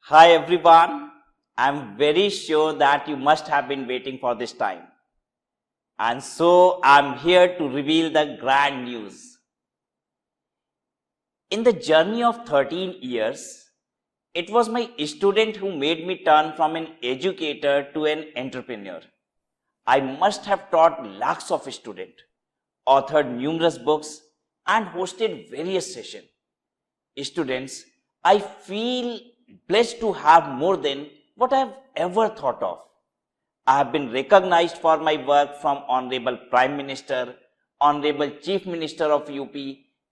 Hi everyone, I'm very sure that you must have been waiting for this time. And so I'm here to reveal the grand news. In the journey of 13 years, it was my student who made me turn from an educator to an entrepreneur. I must have taught lakhs of students, authored numerous books, and hosted various sessions. Students, I feel blessed to have more than what I've ever thought of. I have been recognized for my work from Honorable Prime Minister, Honorable Chief Minister of UP,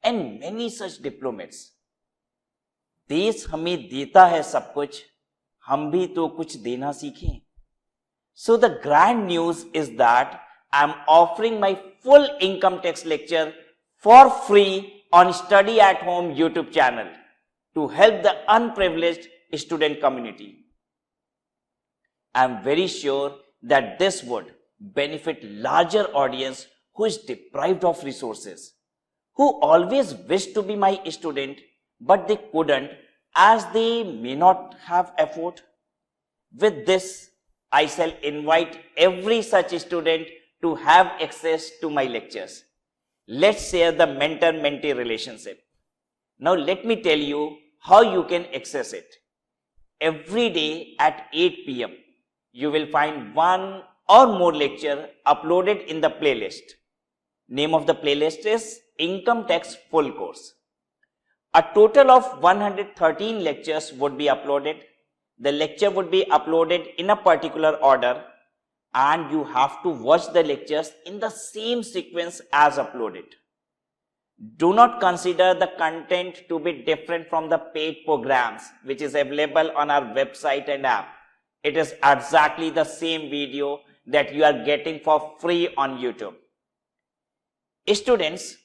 and many such diplomats. देश हमें देता है सब कुछ, हम भी तो कुछ देना सीखें. So the grand news is that I am offering my full income tax lecture for free on Study at Home YouTube channel to help the unprivileged student community. I am very sure that this would benefit larger audience who is deprived of resources, who always wish to be my student but they couldn't as they may not have effort. With this, I shall invite every such student to have access to my lectures. Let's share the mentor-mentee relationship. Now let me tell you how you can access it. Every day at 8 p.m., you will find one or more lecture uploaded in the playlist. Name of the playlist is Income Tax Full Course. A total of 113 lectures would be uploaded. The lecture would be uploaded in a particular order and you have to watch the lectures in the same sequence as uploaded. Do not consider the content to be different from the paid programs which is available on our website and app. It is exactly the same video that you are getting for free on YouTube. Students,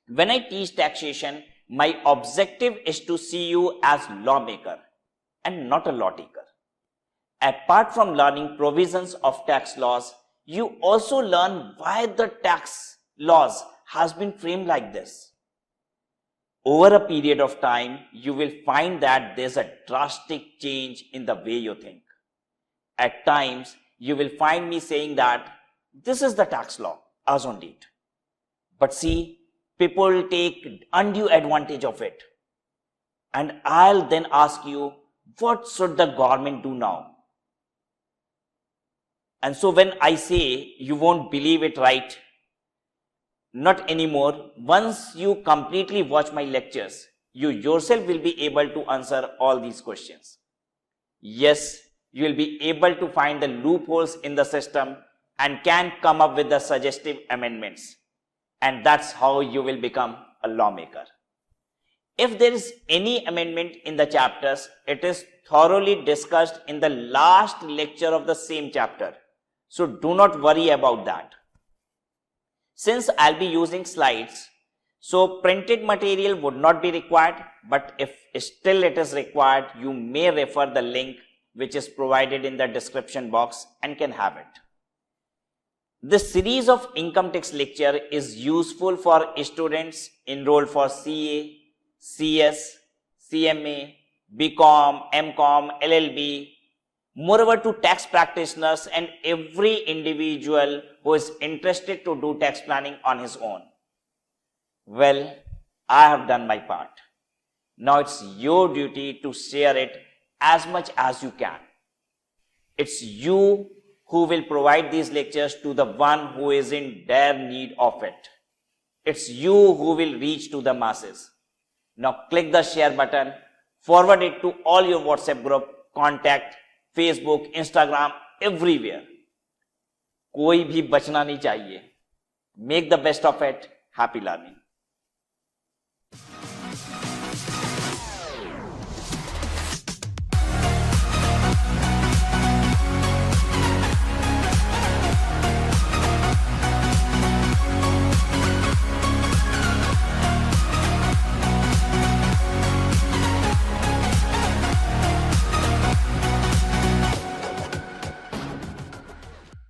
when I teach taxation, my objective is to see you as lawmaker and not a law taker. Apart from learning provisions of tax laws, you also learn why the tax laws has been framed like this. Over a period of time, you will find that there's a drastic change in the way you think. At times, you will find me saying that this is the tax law as on date. But see, people take undue advantage of it. And I'll then ask you, what should the government do now? And so when I say you won't believe it, right? Not anymore. Once you completely watch my lectures, you yourself will be able to answer all these questions. Yes, you will be able to find the loopholes in the system and can come up with the suggestive amendments. And that's how you will become a lawmaker. If there is any amendment in the chapters, it is thoroughly discussed in the last lecture of the same chapter. So do not worry about that. Since I'll be using slides, so printed material would not be required, but if still it is required, you may refer the link which is provided in the description box and can have it. This series of income tax lecture is useful for students enrolled for CA, CS, CMA, BCom, MCom, LLB, moreover to tax practitioners and every individual who is interested to do tax planning on his own. Well, I have done my part. Now it's your duty to share it as much as you can. It's you who will provide these lectures to the one who is in dire need of it. It's you who will reach to the masses. Now click the share button, forward it to all your WhatsApp group, contact, Facebook, Instagram, everywhere. कोई भी बचना नहीं चाहिए. Make the best of it. Happy learning.